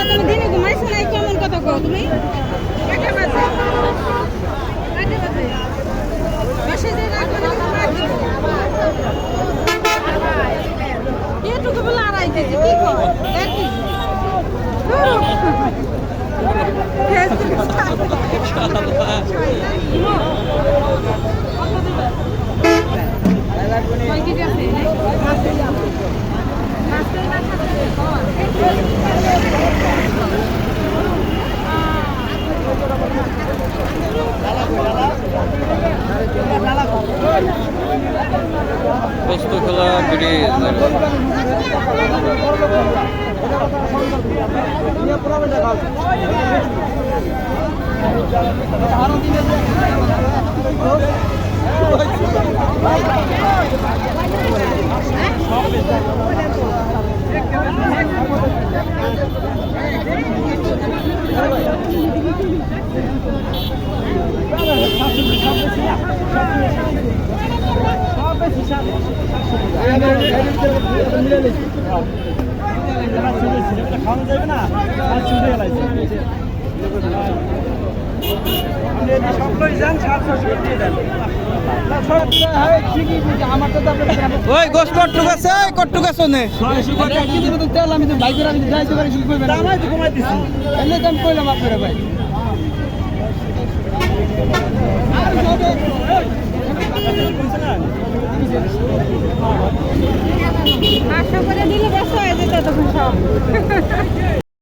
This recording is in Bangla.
তুমি দিনে ঘুমাইছো না কেমন কথা কও তুমি কাকে বাজে বসে যে রাখো এটুকু বলে আড়াই কেজি কি কর 1 কেজি পোস্তখোলা ব্রিজ খাওয়া যাবে না ওই গোস কট্টুক আছে কট্টুক আছে নে তেল আমি তো বাইকের আমি যাইতে পারি কমাই দিচ্ছি এমনি দাম কইলাম আপনারা ভাই